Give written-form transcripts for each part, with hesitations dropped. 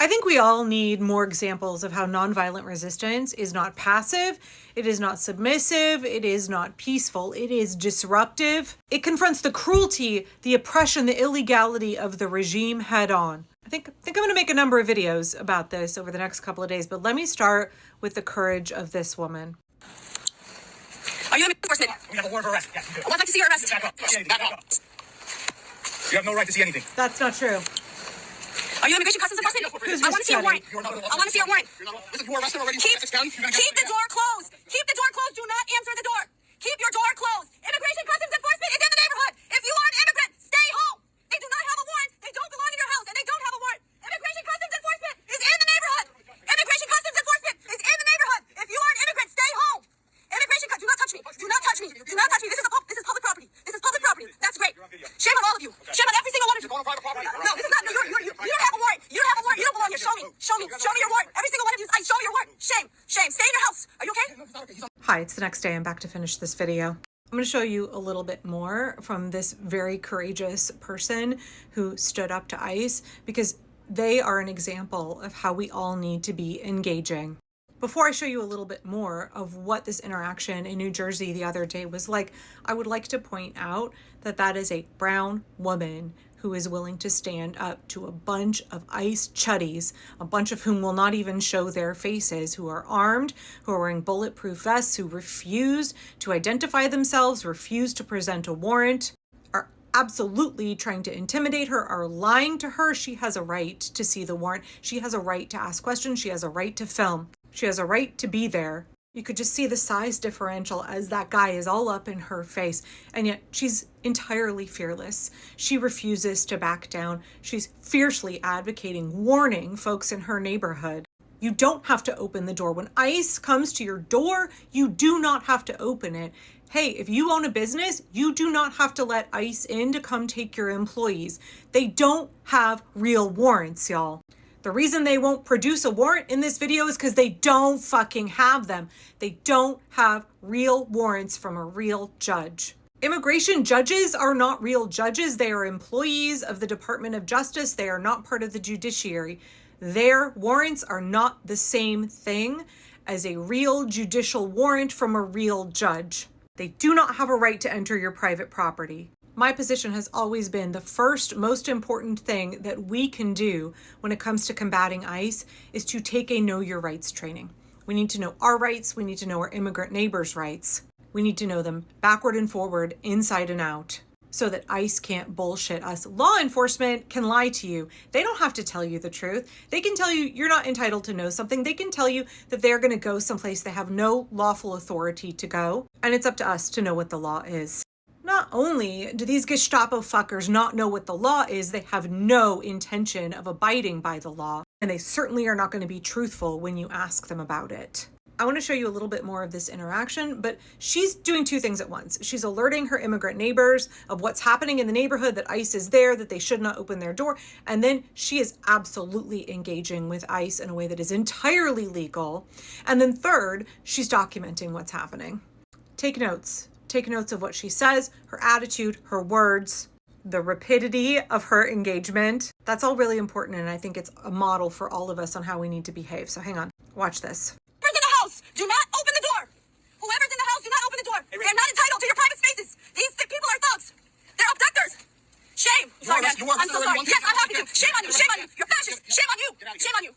I think we all need more examples of how nonviolent resistance is not passive, it is not submissive, it is not peaceful, it is disruptive. It confronts the cruelty, the oppression, the illegality of the regime head on. I think I'm going to make a number of videos about this over the next couple of days, but let me start with the courage of this woman. Are you enforcement? We have a warrant of arrest. Yes, you do. I would like to see your arrest. Back up. Back up. You have no right to see anything. That's not true. Are you immigration customs enforcement? I want to see your warrant. I want to see your warrant. Listen, you were arrested already. Keep the door closed. Keep the door closed. Do not answer the door. Keep your door closed. Immigration customs enforcement is in the neighborhood. If you are an immigrant, stay home. They do not have a warrant. They don't belong in your house, and they don't have a warrant. Immigration customs enforcement is in the neighborhood. Immigration customs enforcement is in the neighborhood. If you are an immigrant, stay home. Do not touch me. Do not touch me. Do not touch me. This is public property. This is public property. That's great. Shame on all of you. Shame on every single one of you. You're going on private property. No, this is not. You don't have a warrant. You don't have a warrant. You don't belong here. Show me. Show me. Show me your warrant. Every single one of you. Show me your warrant. Shame. Shame. Stay in your house. Are you okay? Hi, it's the next day. I'm back to finish this video. I'm going to show you a little bit more from this very courageous person who stood up to ICE, because they are an example of how we all need to be engaging. Before I show you a little bit more of what this interaction in New Jersey the other day was like, I would like to point out that that is a brown woman who is willing to stand up to a bunch of ICE chuddies, a bunch of whom will not even show their faces, who are armed, who are wearing bulletproof vests, who refuse to identify themselves, refuse to present a warrant, are absolutely trying to intimidate her, are lying to her. She has a right to see the warrant. She has a right to ask questions. She has a right to film. She has a right to be there. You could just see the size differential as that guy is all up in her face. And yet she's entirely fearless. She refuses to back down. She's fiercely advocating, warning folks in her neighborhood. You don't have to open the door. When ICE comes to your door, you do not have to open it. Hey, if you own a business, you do not have to let ICE in to come take your employees. They don't have real warrants, y'all. The reason they won't produce a warrant in this video is because they don't fucking have them. They don't have real warrants from a real judge. Immigration judges are not real judges. They are employees of the Department of Justice. They are not part of the judiciary. Their warrants are not the same thing as a real judicial warrant from a real judge. They do not have a right to enter your private property. My position has always been the first most important thing that we can do when it comes to combating ICE is to take a know your rights training. We need to know our rights. We need to know our immigrant neighbors' rights. We need to know them backward and forward, inside and out, so that ICE can't bullshit us. Law enforcement can lie to you. They don't have to tell you the truth. They can tell you you're not entitled to know something. They can tell you that they're going to go someplace they have no lawful authority to go. And it's up to us to know what the law is. Not only do these Gestapo fuckers not know what the law is, they have no intention of abiding by the law, and they certainly are not going to be truthful when you ask them about it. I want to show you a little bit more of this interaction, but she's doing two things at once. She's alerting her immigrant neighbors of what's happening in the neighborhood, that ICE is there, that they should not open their door, and then she is absolutely engaging with ICE in a way that is entirely legal. And then third, she's documenting what's happening. Take notes. Take notes of what she says, her attitude, her words, the rapidity of her engagement. That's all really important, and I think it's a model for all of us on how we need to behave. So hang on, watch this. Whoever's in the house, do not open the door. Whoever's in the house, do not open the door. They're not entitled to your private spaces. These people are thugs. They're abductors. Shame. Sorry, man. I'm so sorry. Yes, I'm happy to. Shame on you. Shame on you. You're fascist. Shame on you. Shame on you.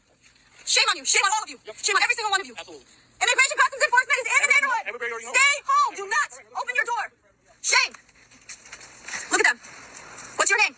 Shame on you. Shame on all of you. Shame on every single one of you. Absolutely. Immigration customs enforcement is in the neighborhood. Stay home. Do not open your door. Shame. Look at them. What's your name?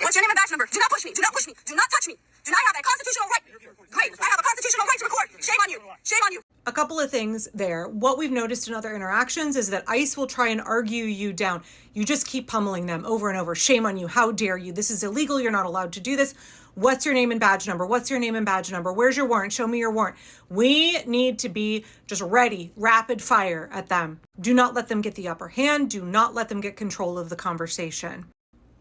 What's your name and badge number? Do not push me. Do not push me. Do not touch me. Do not have a constitutional right. Great. I have a constitutional right to record. Shame on you. Shame on you. A couple of things there. What we've noticed in other interactions is that ICE will try and argue you down. You just keep pummeling them over and over. Shame on you. How dare you? This is illegal. You're not allowed to do this. What's your name and badge number? What's your name and badge number? Where's your warrant? Show me your warrant. We need to be just ready, rapid fire at them. Do not let them get the upper hand. Do not let them get control of the conversation.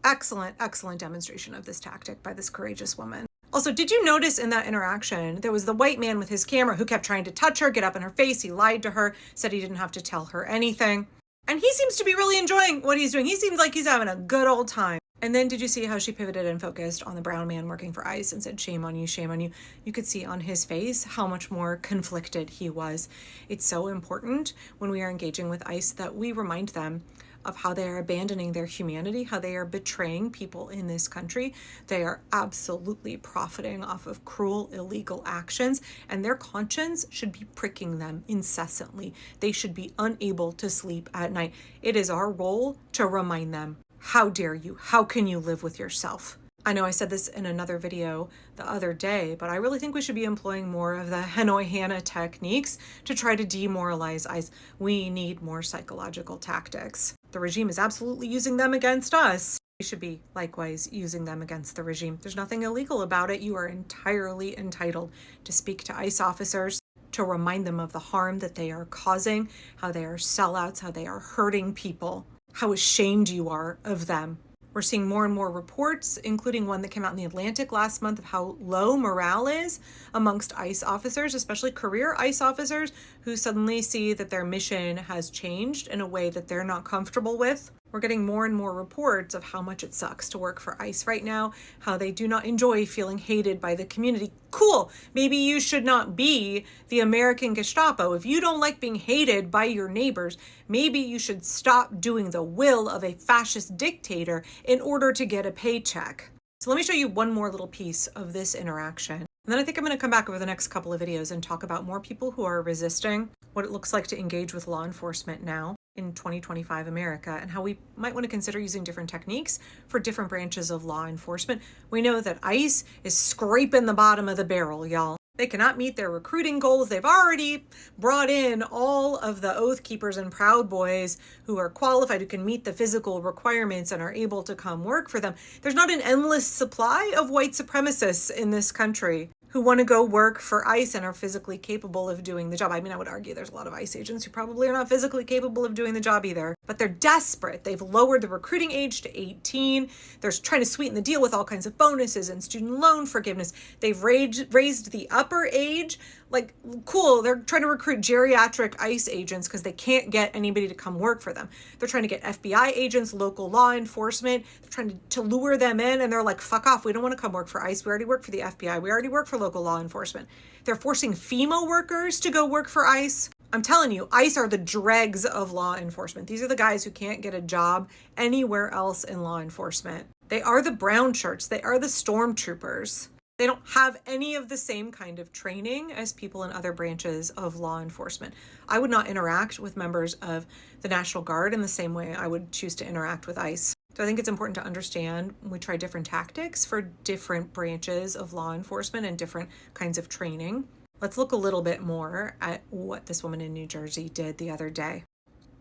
Excellent, excellent demonstration of this tactic by this courageous woman. Also, did you notice in that interaction, there was the white man with his camera who kept trying to touch her, get up in her face. He lied to her, said he didn't have to tell her anything. And he seems to be really enjoying what he's doing. He seems like he's having a good old time. And then did you see how she pivoted and focused on the brown man working for ICE and said, shame on you, shame on you? You could see on his face how much more conflicted he was. It's so important when we are engaging with ICE that we remind them of how they are abandoning their humanity, how they are betraying people in this country. They are absolutely profiting off of cruel, illegal actions, and their conscience should be pricking them incessantly. They should be unable to sleep at night. It is our role to remind them, how dare you? How can you live with yourself? I know I said this in another video the other day, but I really think we should be employing more of the Hanoi Hannah techniques to try to demoralize ICE. We need more psychological tactics. The regime is absolutely using them against us. We should be likewise using them against the regime. There's nothing illegal about it. You are entirely entitled to speak to ICE officers, to remind them of the harm that they are causing, how they are sellouts, how they are hurting people, how ashamed you are of them. We're seeing more and more reports, including one that came out in the Atlantic last month, of how low morale is amongst ICE officers, especially career ICE officers who suddenly see that their mission has changed in a way that they're not comfortable with. We're getting more and more reports of how much it sucks to work for ICE right now, how they do not enjoy feeling hated by the community. Cool, maybe you should not be the American Gestapo. If you don't like being hated by your neighbors, maybe you should stop doing the will of a fascist dictator in order to get a paycheck. So let me show you one more little piece of this interaction. And then I think I'm going to come back over the next couple of videos and talk about more people who are resisting, what it looks like to engage with law enforcement now in 2025 America, and how we might want to consider using different techniques for different branches of law enforcement. We know that ICE is scraping the bottom of the barrel, y'all. They cannot meet their recruiting goals. They've already brought in all of the Oath Keepers and Proud Boys who are qualified, who can meet the physical requirements and are able to come work for them. There's not an endless supply of white supremacists in this country who want to go work for ICE and are physically capable of doing the job. I mean, I would argue there's a lot of ICE agents who probably are not physically capable of doing the job either, but they're desperate. They've lowered the recruiting age to 18. They're trying to sweeten the deal with all kinds of bonuses and student loan forgiveness. They've raised the upper age. Like, cool, they're trying to recruit geriatric ICE agents because they can't get anybody to come work for them. They're trying to get FBI agents, local law enforcement. They're trying to lure them in, and they're like, fuck off. We don't want to come work for ICE. We already work for the FBI. We already work for local law enforcement. They're forcing FEMA workers to go work for ICE. I'm telling you, ICE are the dregs of law enforcement. These are the guys who can't get a job anywhere else in law enforcement. They are the brown shirts. They are the stormtroopers. They don't have any of the same kind of training as people in other branches of law enforcement. I would not interact with members of the National Guard in the same way I would choose to interact with ICE. So I think it's important to understand when we try different tactics for different branches of law enforcement and different kinds of training. Let's look a little bit more at what this woman in New Jersey did the other day.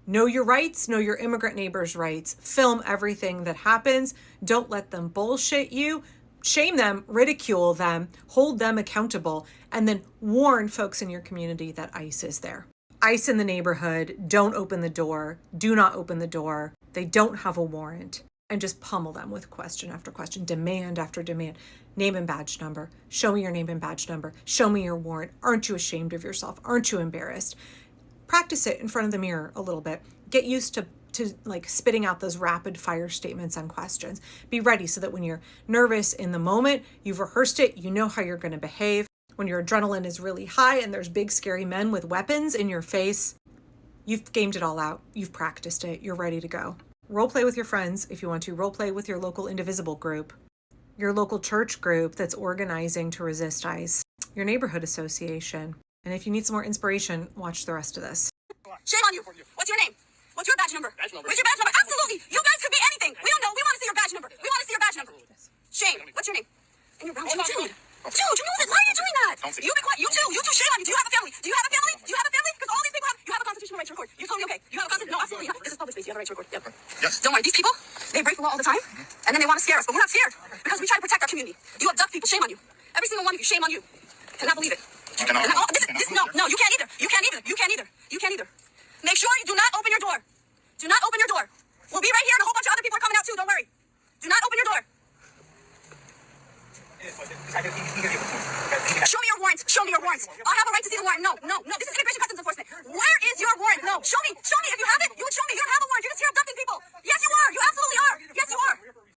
Know your rights, know your immigrant neighbors' rights. Film everything that happens. Don't let them bullshit you. Shame them, ridicule them, hold them accountable, and then warn folks in your community that ICE is there. ICE in the neighborhood, don't open the door, do not open the door. They don't have a warrant, and just pummel them with question after question, demand after demand. Name and badge number. Show me your name and badge number. Show me your warrant. Aren't you ashamed of yourself? Aren't you embarrassed? Practice it in front of the mirror a little bit. Get used to like spitting out those rapid fire statements and questions. Be ready so that when you're nervous in the moment, you've rehearsed it, you know how you're going to behave. When your adrenaline is really high and there's big scary men with weapons in your face, you've gamed it all out. You've practiced it. You're ready to go. Role play with your friends if you want to. Role play with your local indivisible group, your local church group that's organizing to resist ICE, your neighborhood association. And if you need some more inspiration, watch the rest of this. Shame on you. What's your name? What's your badge number? Where's your badge number? Absolutely. You guys could be anything. We don't know. We want to see your badge number. We want to see your badge number. Shame. What's your name? And your brown shoe. Dude, you know that. Why are you doing that? You be quiet. You too. Shame on you. Do you have a family? Do you have a family? Do you have a family? Because all these people have. You have a constitutional right to record. You told me okay. You have a constitutional. No, absolutely. This is public space. You have a right to record. Yep. Yes. Don't worry. These people, they break the law all the time, and then they want to scare us. But we're not scared because we try to protect our community. You abduct people. Shame on you. Every single one of you. Shame on you. Cannot believe it. You cannot. No. You can't either. You can't either. You can't either. You can't either. Make sure you do not open your door. Do not open your door. We'll be right here and a whole bunch of other people are coming out too. Don't worry. Do not open your door. Show me your warrants. Show me your warrants. I have a right to see the warrant. No. This is Immigration Customs Enforcement. Where is your warrant? No. Show me. If you have it, you would show me. You don't have a warrant. You're just here abducting